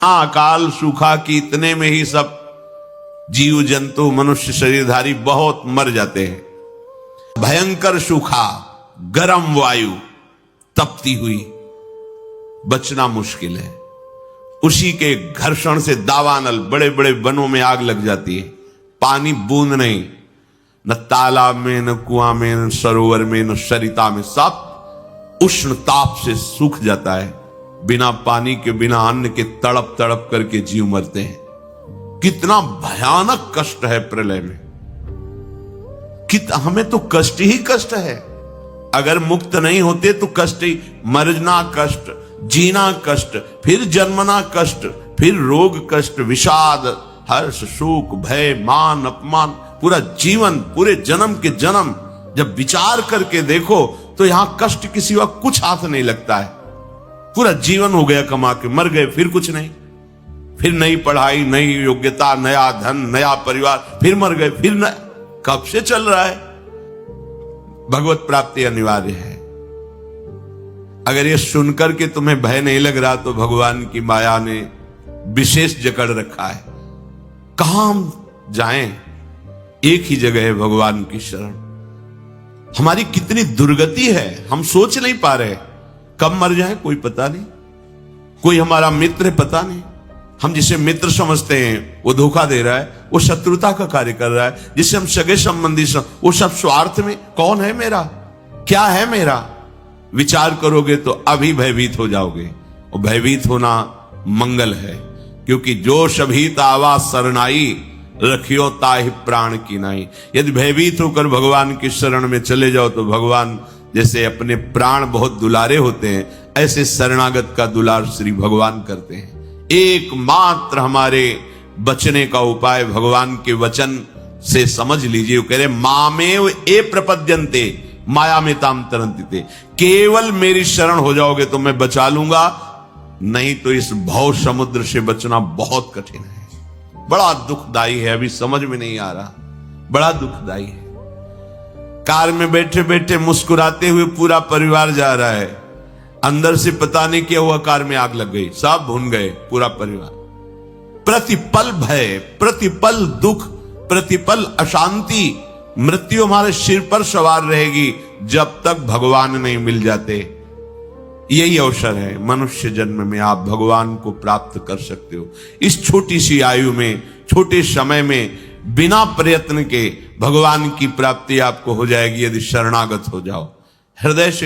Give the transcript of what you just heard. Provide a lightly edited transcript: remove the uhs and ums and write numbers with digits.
अकाल सूखा कि इतने में ही सब जीव जंतु मनुष्य शरीरधारी बहुत मर जाते हैं। भयंकर सूखा, गर्म वायु तपती हुई, बचना मुश्किल है। उसी के घर्षण से दावानल बड़े बड़े वनों में आग लग जाती है। पानी बूंद नहीं, न तालाब में, न कुआं में, न सरोवर में, न सरिता में, सब उष्ण ताप से सूख जाता है। बिना पानी के, बिना अन्न के तड़प तड़प करके जीव मरते हैं। कितना भयानक कष्ट है प्रलय में। हमें तो कष्ट ही कष्ट है। अगर मुक्त नहीं होते तो कष्ट ही, मरना कष्ट, जीना कष्ट, फिर जन्मना कष्ट, फिर रोग कष्ट, विषाद, हर्ष, शोक, भय, मान, अपमान, पूरा जीवन, पूरे जन्म के जन्म जब विचार करके देखो तो यहां कष्ट किसी वक्त कुछ हाथ नहीं लगता है। पूरा जीवन हो गया कमा के, मर गए, फिर कुछ नहीं, फिर नई पढ़ाई, नई योग्यता, नया धन, नया परिवार, फिर मर गए, फिर न, कब से चल रहा है। भगवत प्राप्ति अनिवार्य है। अगर ये सुनकर के तुम्हें भय नहीं लग रहा तो भगवान की माया ने विशेष जकड़ रखा है। कहां हम जाएं? एक ही जगह है, भगवान की शरण। हमारी कितनी दुर्गति है, हम सोच नहीं पा रहे। कब मर जाए कोई पता नहीं। कोई हमारा मित्र है, पता नहीं। हम जिसे मित्र समझते हैं वो धोखा दे रहा है, वो शत्रुता का कार्य कर रहा है। जिसे हम सगे संबंधी वो सब स्वार्थ में। कौन है मेरा, क्या है मेरा? विचार करोगे तो अभी भयभीत हो जाओगे। और भयभीत होना मंगल है, क्योंकि जो शभीत आवा शरणाई, रखियो ताहि प्राण की नाई। यदि भयभीत होकर भगवान की शरण में चले जाओ तो भगवान जैसे अपने प्राण बहुत दुलारे होते हैं, ऐसे शरणागत का दुलार श्री भगवान करते हैं। एकमात्र हमारे बचने का उपाय भगवान के वचन से समझ लीजिए। वो कह रहे मामेव ए प्रपद्यन्ते माया में ताम तरन्ति। केवल मेरी शरण हो जाओगे तो मैं बचा लूंगा, नहीं तो इस भव समुद्र से बचना बहुत कठिन है। बड़ा दुखदाई है, अभी समझ में नहीं आ रहा, बड़ा दुखदाई है। कार में बैठे बैठे मुस्कुराते हुए पूरा परिवार जा रहा है, अंदर से पता नहीं क्या हुआ, कार में आग लग गई, सब भुन गए, पूरा परिवार। प्रतिपल भय, प्रतिपल दुख, प्रतिपल अशांति, मृत्यु हमारे सिर पर सवार रहेगी जब तक भगवान नहीं मिल जाते। यही अवसर है, मनुष्य जन्म में आप भगवान को प्राप्त कर सकते हो। इस छोटी सी आयु में, छोटे समय में, बिना प्रयत्न के भगवान की प्राप्ति आपको हो जाएगी यदि शरणागत हो जाओ। हृदय से